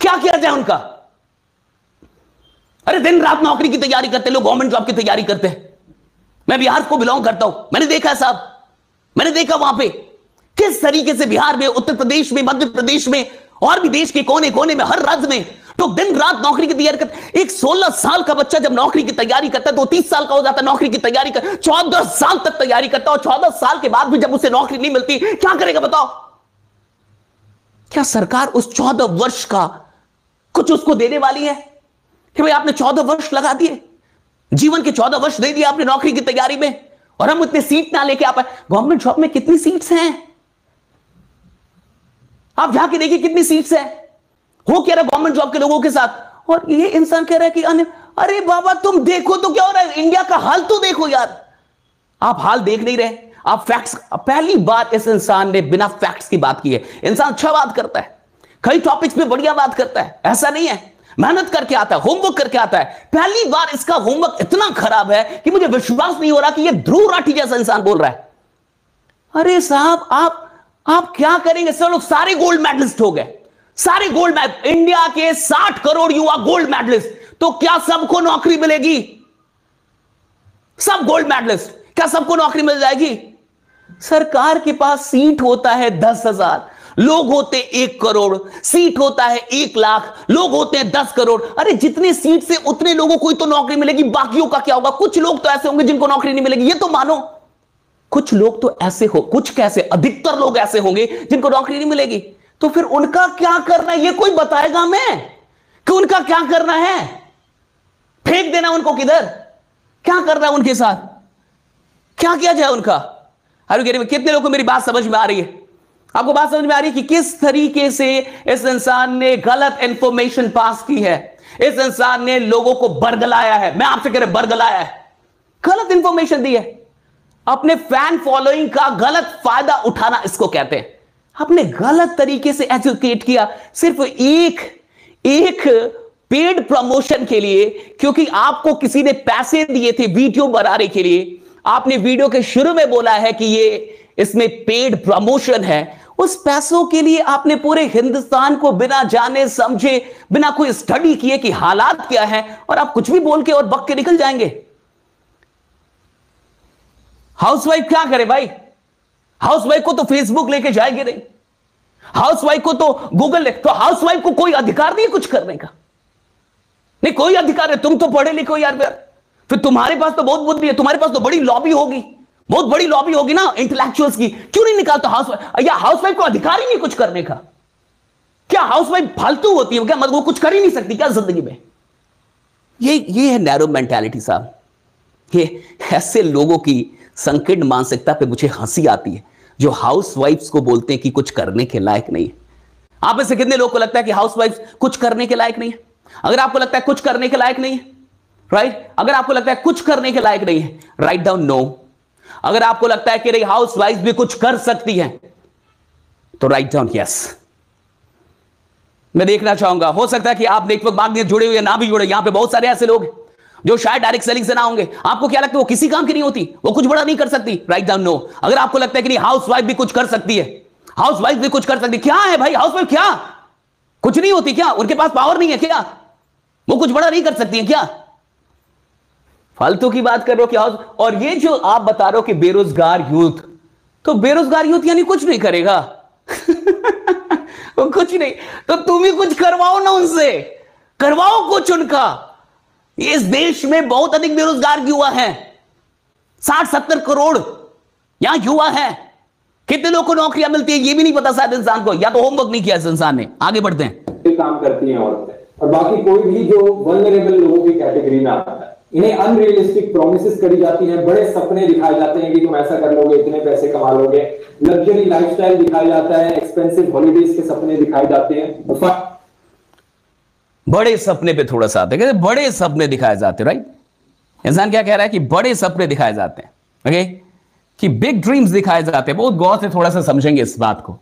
क्या किया जाए उनका? अरे दिन रात नौकरी की तैयारी करते लोग, गवर्नमेंट जॉब की तैयारी करते हैं। मैं बिहार को बिलोंग करता हूं, मैंने देखा है साहब, मैंने देखा वहां पे किस तरीके से बिहार में, उत्तर प्रदेश में, मध्य प्रदेश में और भी देश के कोने कोने में, हर राज्य में तो दिन रात नौकरी की तैयारी करते। एक 16 साल का बच्चा जब नौकरी की तैयारी करता है तो 30 साल का हो जाता है, नौकरी की तैयारी कर 14 साल तक तैयारी करता है, और 14 साल के बाद भी जब उसे नौकरी नहीं मिलती, क्या करेगा बताओ? क्या सरकार उस 14 वर्ष का कुछ उसको देने वाली है कि भाई आपने 14 वर्ष लगा दिए, जीवन के 14 वर्ष दे दिए आपने नौकरी की तैयारी में, और हम इतने सीट ना लेके आ पाए? गवर्नमेंट जॉब में कितनी सीट्स हैं? आप जाके देखिए कितनी सीट्स हैं। हो क्या रहा गवर्नमेंट जॉब के लोगों के साथ? और ये इंसान कह रहा है कि अरे बाबा तुम देखो तो क्या हो रहा है, इंडिया का हाल तो देखो यार। आप हाल देख नहीं रहे, आप फैक्ट्स। पहली बार इस इंसान ने बिना फैक्ट्स की बात की है। इंसान अच्छा बात करता है, कई टॉपिक्स पे बढ़िया बात करता है, ऐसा नहीं है, मेहनत करके आता है, होमवर्क करके आता है। पहली बार इसका होमवर्क इतना खराब है कि मुझे विश्वास नहीं हो रहा कि ये ध्रुव राठी जैसा इंसान बोल रहा है। अरे साहब आप क्या करेंगे? सब लोग सारे गोल्ड मेडलिस्ट हो गए, सारे गोल्ड मेडल, इंडिया के 60 करोड़ युवा गोल्ड मेडलिस्ट, तो क्या सबको नौकरी मिलेगी? सब गोल्ड मेडलिस्ट, क्या सबको नौकरी मिल जाएगी? सरकार के पास सीट होता है 10,000, लोग होते 1 करोड़, सीट होता है 1 लाख, लोग होते हैं 10 करोड़। अरे जितने सीट से उतने लोगों को ही तो नौकरी मिलेगी, बाकियों का क्या होगा? कुछ लोग तो ऐसे होंगे जिनको नौकरी नहीं मिलेगी, ये तो मानो। कुछ लोग तो ऐसे हो, कुछ कैसे, अधिकतर लोग ऐसे होंगे जिनको नौकरी नहीं मिलेगी। तो फिर उनका क्या करना है, ये कोई बताएगा हमें कि उनका क्या करना है? फेंक देना उनको किधर? क्या करना है उनके साथ? क्या किया जाए उनका? अरे कितने लोगों को मेरी बात समझ में आ रही है? आपको बात समझ में आ रही है कि किस तरीके से इस इंसान ने गलत इंफॉर्मेशन पास की है? इस इंसान ने लोगों को बरगलाया है। मैं आपसे कह रहा हूं बरगलाया है, गलत इंफॉर्मेशन दी है, अपने फैन फॉलोइंग का गलत फायदा उठाना इसको कहते हैं। आपने गलत तरीके से एजुकेट किया, सिर्फ एक पेड प्रमोशन के लिए, क्योंकि आपको किसी ने पैसे दिए थे वीडियो बनाने के लिए। आपने वीडियो के शुरू में बोला है कि ये इसमें पेड प्रमोशन है, उस पैसों के लिए आपने पूरे हिंदुस्तान को बिना जाने समझे, बिना कोई स्टडी किए कि हालात क्या है, और आप कुछ भी बोल के और बक के निकल जाएंगे। हाउसवाइफ क्या करे भाई? हाउसवाइफ को तो फेसबुक लेके जाएगी नहीं, हाउसवाइफ को तो गूगल ले, तो हाउसवाइफ को कोई अधिकार नहीं है कुछ करने का? नहीं, कोई अधिकार है? तुम तो पढ़े लिखो यार, फिर तुम्हारे पास तो बहुत बुद्धि है, तुम्हारे पास तो बड़ी लॉबी होगी, बहुत बड़ी लॉबी होगी ना इंटेलेक्चुअल्स की, क्यों नहीं निकालता हाउसवाइफ? या हाउसवाइफ को अधिकार ही नहीं कुछ करने का? क्या हाउसवाइफ फालतू होती है क्या? मतलब वो कुछ कर ही नहीं सकती क्या जिंदगी में? ये है नैरो मेंटालिटी साहब। ये ऐसे लोगों की संकीर्ण मानसिकता पे मुझे हंसी आती है, जो हाउसवाइफ्स को बोलते हैं कि कुछ करने के लायक नहीं है। आप में से कितने लोग को लगता है कि हाउसवाइफ कुछ करने के लायक नहीं है? अगर आपको लगता है कुछ करने के लायक नहीं है, राइट, अगर आपको लगता है कुछ करने के लायक नहीं है, राइट डाउन नो। अगर आपको लगता है कि हाउसवाइफ भी कुछ कर सकती है, तो राइट डाउन यस। मैं देखना चाहूंगा, हो सकता है कि आप नेटवर्क मार्केटिंग जुड़े हुए या ना भी जुड़े, यहां पे बहुत सारे ऐसे लोग जो शायद डायरेक्ट सेलिंग से ना होंगे। आपको क्या लगता है वो किसी काम की नहीं होती, वो कुछ बड़ा नहीं कर सकती? Write down no. अगर आपको लगता है कि नहीं हाउसवाइफ भी कुछ कर सकती है, हाउसवाइफ भी कुछ कर सकती, क्या है भाई हाउसवाइफ? क्या कुछ नहीं होती क्या? उनके पास पावर नहीं है क्या? वो कुछ बड़ा नहीं कर सकती है क्या? फालतू की बात कर रहे हो कि हाउस। और ये जो आप बता रहे हो कि बेरोजगार यूथ, तो बेरोजगार यूथ यानी कुछ नहीं करेगा वो कुछ नहीं, तो तुम ही कुछ करवाओ ना उनसे, करवाओ कुछ उनका। इस देश में बहुत अधिक बेरोजगार युवा हैं, 60-70 करोड़ यहां युवा हैं। कितने लोगों को नौकरियां मिलती है ये भी नहीं पता शायद इंसान को, या तो होमवर्क नहीं किया इस इंसान ने। आगे बढ़ते हैं। काम करती हैं औरतें, और बाकी कोई भी जो वल्नरेबल लोगों की कैटेगरी में आता है, इन्हें अनरियलिस्टिक प्रोमिसेस करी जाती हैं, बड़े सपने दिखाए जाते हैं कि तुम ऐसा कर लोगे, इतने पैसे कमा लोगे, लग्जरी लाइफस्टाइल दिखाया जाता है, एक्सपेंसिव हॉलिडेज के सपने दिखाए जाते हैं। बड़े सपने पे थोड़ा सा आते हैं, बड़े सपने दिखाए जाते हैं, राइट। इंसान क्या कह रहा है कि बड़े सपने दिखाए जाते हैं, ओके, कि बिग ड्रीम्स दिखाए जाते हैं। बहुत गौर से थोड़ा सा समझेंगे इस बात को।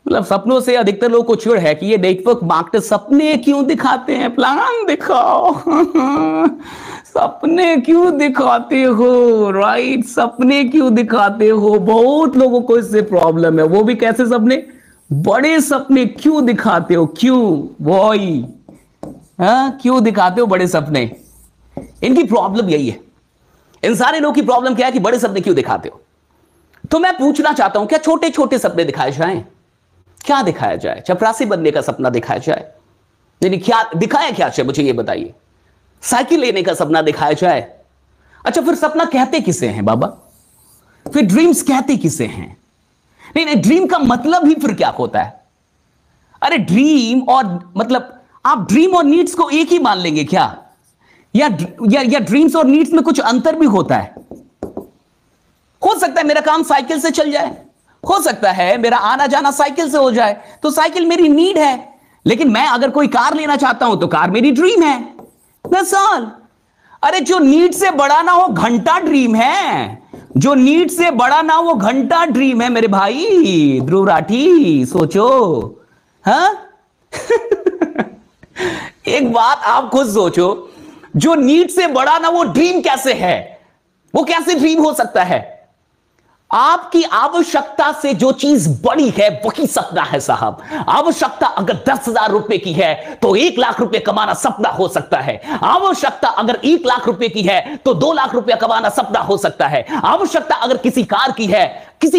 मतलब सपनों से अधिकतर लोगों को चिढ़ है कि ये नेटवर्क मार्केटर सपने क्यों दिखाते हैं, प्लान दिखाओ सपने क्यों दिखाते हो, राइट, सपने क्यों दिखाते हो। बहुत लोगों को इससे प्रॉब्लम है। वो भी कैसे सपने? बड़े सपने क्यों दिखाते हो, क्यों वही, क्यों दिखाते हो बड़े सपने? इनकी प्रॉब्लम यही है, इन सारे लोगों की प्रॉब्लम क्या है कि बड़े सपने क्यों दिखाते हो। तो मैं पूछना चाहता हूं, क्या छोटे छोटे सपने दिखाए जाएं? क्या दिखाया जाए? चपरासी बनने का सपना दिखाया जाए? नहीं, क्या दिखाया क्या जाए, मुझे ये बताइए। साइकिल लेने का सपना दिखाया जाए? अच्छा, फिर सपना कहते किसे हैं बाबा? फिर ड्रीम्स कहते किसे हैं? नहीं, ड्रीम का मतलब ही फिर क्या होता है? अरे ड्रीम और मतलब आप ड्रीम और नीड्स को एक ही मान लेंगे क्या? या ड्रीम्स और नीड्स में कुछ अंतर भी होता है? हो सकता है मेरा काम साइकिल से चल जाए, हो सकता है मेरा आना जाना साइकिल से हो जाए, तो साइकिल मेरी नीड है। लेकिन मैं अगर कोई कार लेना चाहता हूं तो कार मेरी ड्रीम है। That's all. अरे जो नीड से बड़ा ना हो घंटा ड्रीम है, जो नीड से बड़ा ना हो घंटा ड्रीम है मेरे भाई ध्रुव राठी, सोचो। हाँ एक बात आप खुद सोचो, जो नीड से बड़ा ना वो ड्रीम कैसे है? वो कैसे ड्रीम हो सकता है? आपकी आवश्यकता से जो चीज बड़ी है वही सपना है साहब। आवश्यकता अगर 10,000 रुपए की है तो 1 लाख रुपए कमाना सपना हो सकता है। आवश्यकता अगर 1 लाख रुपए की है तो 2 लाख रुपया कमाना सपना हो सकता है। आवश्यकता अगर किसी कार की है, किसी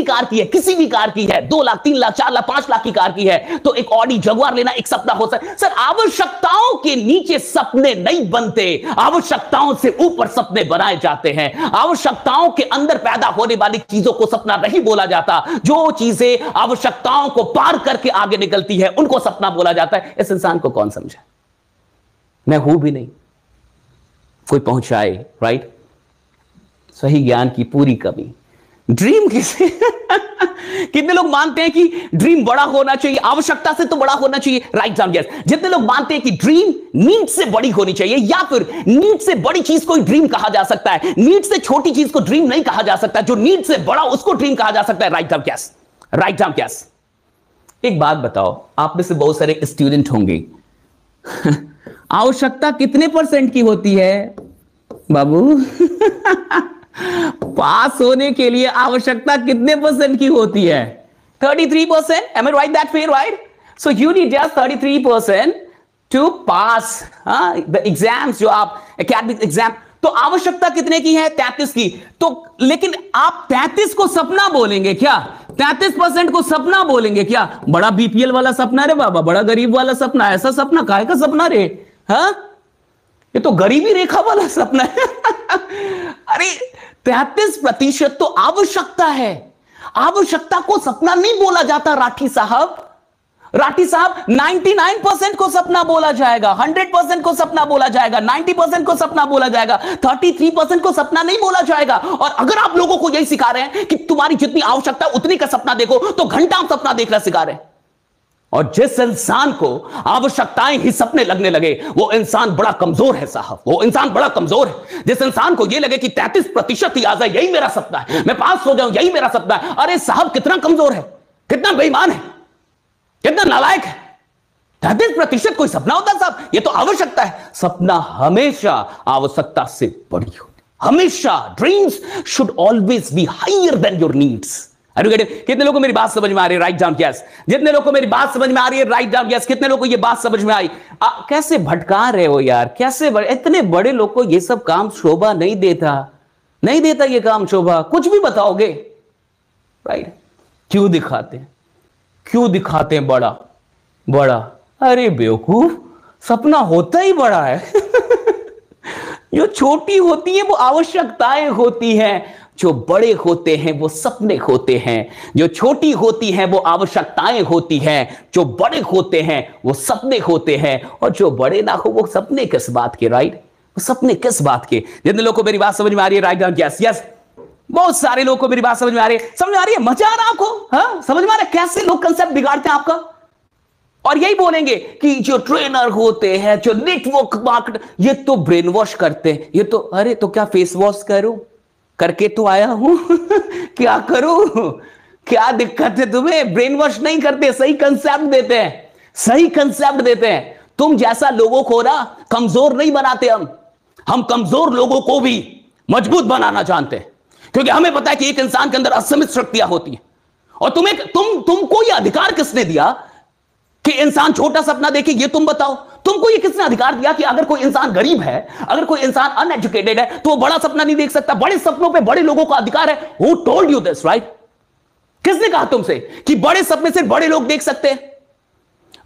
भी कार की है, 2 लाख 3 लाख 4 लाख 5 लाख की कार की है तो एक ऑडी जगुआर लेना एक सपना हो सकता है। सर, आवश्यकताओं के नीचे सपने नहीं बनते, आवश्यकताओं से ऊपर सपने बनाए जाते हैं। आवश्यकताओं के अंदर पैदा होने वाली चीजों को सपना नहीं बोला जाता, जो चीजें आवश्यकताओं को पार करके आगे निकलती है उनको सपना बोला जाता है। इस इंसान को कौन समझे? मैं हूं भी नहीं, कोई पहुंचाए, राइट? सही ज्ञान की पूरी कमी। ड्रीम किसे कितने लोग मानते हैं कि ड्रीम बड़ा होना चाहिए, आवश्यकता से तो बड़ा होना चाहिए? Write down yes. जितने लोग मानते हैं कि ड्रीम नीड से बड़ी होनी चाहिए, या फिर नीड से बड़ी चीज को ड्रीम कहा जा सकता है, नीड से छोटी चीज को ड्रीम नहीं कहा जा सकता, जो नीड से बड़ा उसको ड्रीम कहा जा सकता है। Write down yes, write down yes. एक बात बताओ, आप में से बहुत सारे स्टूडेंट होंगे आवश्यकता कितने % की होती है बाबू? पास होने के लिए आवश्यकता कितने % की होती है? 33%। Am I right that way, right? So you need just 33% to pass the exams, जो आप academic exam। तो आवश्यकता कितने की है? 33 की। तो लेकिन आप 33 को सपना बोलेंगे क्या? 33% को सपना बोलेंगे क्या? बड़ा बीपीएल वाला सपना रे बाबा, बड़ा गरीब वाला सपना। ऐसा सपना काहे का सपना रे? हाँ, ये तो गरीबी रेखा वाला सपना है। अरे 33% तो आवश्यकता है, आवश्यकता को सपना नहीं बोला जाता राठी साहब। राठी साहब 99% को सपना बोला जाएगा, 100% को सपना बोला जाएगा, 90% को सपना बोला जाएगा, 33% को सपना नहीं बोला जाएगा। और अगर आप लोगों को यही सिखा रहे हैं कि तुम्हारी जितनी आवश्यकता उतनी का सपना देखो, तो घंटा सपना देखना सिखा रहे हैं। और जिस इंसान को आवश्यकताएं ही सपने लगने लगे वो इंसान बड़ा कमजोर है साहब, वो इंसान बड़ा कमजोर है। जिस इंसान को ये लगे कि 33% ही आ जाए यही मेरा सपना है, मैं पास हो जाऊं यही मेरा सपना है, अरे साहब कितना कमजोर है, कितना बेईमान है, कितना नालायक है। 33% कोई सपना होता है साहब? ये तो आवश्यकता है। सपना हमेशा आवश्यकता से बड़ी होती, हमेशा। Dreams should always be higher than your needs. कितने लोगों को मेरी बात समझ में आ रही है? Write down yes. जितने लोगों को मेरी बात समझ में आ रही है, राइट डाउन यस। कितने लोगों को ये बात समझ में आई? कैसे भटका रहे हो यार, कैसे इतने बड़े लोग को ये सब काम शोभा नहीं देता, नहीं देता ये काम शोभा। कुछ भी बताओगे, राइट? क्यों दिखाते हैं, क्यों दिखाते हैं बड़ा बड़ा? अरे बेवकूफ, सपना होता ही बड़ा है। जो छोटी होती है वो आवश्यकताएं होती हैं, जो बड़े होते हैं वो सपने होते हैं। जो छोटी होती हैं वो आवश्यकताएं होती हैं, जो बड़े होते हैं वो सपने होते हैं। और जो बड़े ना हो वो सपने किस बात के? राइट, वो सपने किस बात के? जितने लोगों को मेरी बात समझ में आ रही है, राइट डाउन यस यस। बहुत सारे लोगों को मेरी बात समझ में आ रही है, समझ में आ रही है, मजा आ रहा है आपको? हाँ, समझ में आ रहा है कैसे लोग कंसेप्ट बिगाड़ते हैं आपका? और यही बोलेंगे कि जो ट्रेनर होते हैं, जो नेटवर्क मार्केट, ये तो ब्रेन वॉश करते हैं। ये तो, अरे तो क्या फेस वॉश करूं? करके तो आया हूं। क्या करूं? क्या दिक्कत है तुम्हें? ब्रेन वॉश नहीं करते, सही कंसेप्ट देते हैं, सही कंसेप्ट देते हैं। तुम जैसा लोगों को ना कमजोर नहीं बनाते, हम कमजोर लोगों को भी मजबूत बनाना जानते हैं, क्योंकि हमें पता है कि एक इंसान के अंदर असीमित शक्तियां होती हैं और तुमको ये अधिकार किसने दिया कि इंसान छोटा सपना देखे? ये तुम बताओ, तुमको ये किसने अधिकार दिया कि अगर कोई इंसान गरीब है, अगर कोई इंसान अनएजुकेटेड है, तो वो बड़ा सपना नहीं देख सकता? बड़े सपनों पे बड़े लोगों का अधिकार है। Who told you this, right? किसने कहा तुमसे कि बड़े सपने सिर्फ बड़े लोग देख सकते हैं?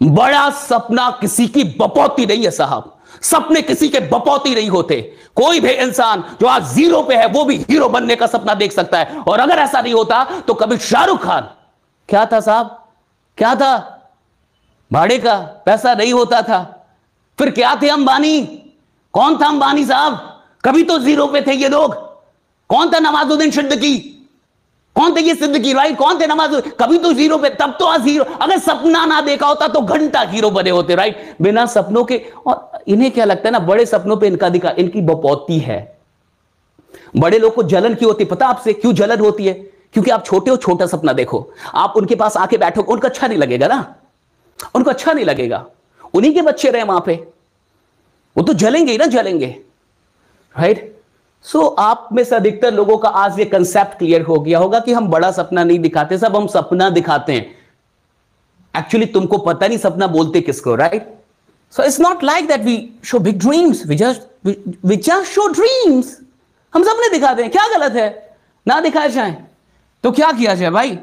बड़ा सपना किसी की बपौती नहीं है साहब, सपने किसी के बपौती नहीं होते। कोई भी इंसान जो आज जीरो पे है वो भी हीरो बनने का सपना देख सकता है। और अगर ऐसा नहीं होता तो कभी शाहरुख खान क्या था साहब, क्या था? भाड़े का पैसा नहीं होता था। फिर क्या थे अंबानी? कौन था अंबानी साहब? कभी तो जीरो पे थे ये लोग। कौन था नवाजुद्दीन सिद्दीकी? कौन थे ये सिद्दीकी, राइट? कौन थे नवाजुद्दीन? कभी तो जीरो पे, तब तो आज हीरो। अगर सपना ना देखा होता तो घंटा हीरो बने होते, राइट? बिना सपनों के। और इन्हें क्या लगता है ना, बड़े सपनों पे इनका अधिकार, इनकी बपौती है। बड़े लोग को जलन क्यों होती? पता आपसे क्यों जलन होती है? क्योंकि आप छोटे हो, छोटा सपना देखो, आप उनके पास आके बैठो, उनको अच्छा नहीं लगेगा ना, उनको अच्छा नहीं लगेगा। उन्हीं के बच्चे रहे वहां पे, वो तो जलेंगे ही ना, जलेंगे, राइट? सो आप में से अधिकतर लोगों का आज ये कंसेप्ट क्लियर हो गया होगा कि हम बड़ा सपना नहीं दिखाते, सब हम सपना दिखाते हैं। एक्चुअली तुमको पता नहीं सपना बोलते किसको, right? So it's not like that we show big dreams, we just show dreams. हम सपने दिखाते हैं, क्या गलत है? ना दिखाए जाए तो क्या किया जाए भाई?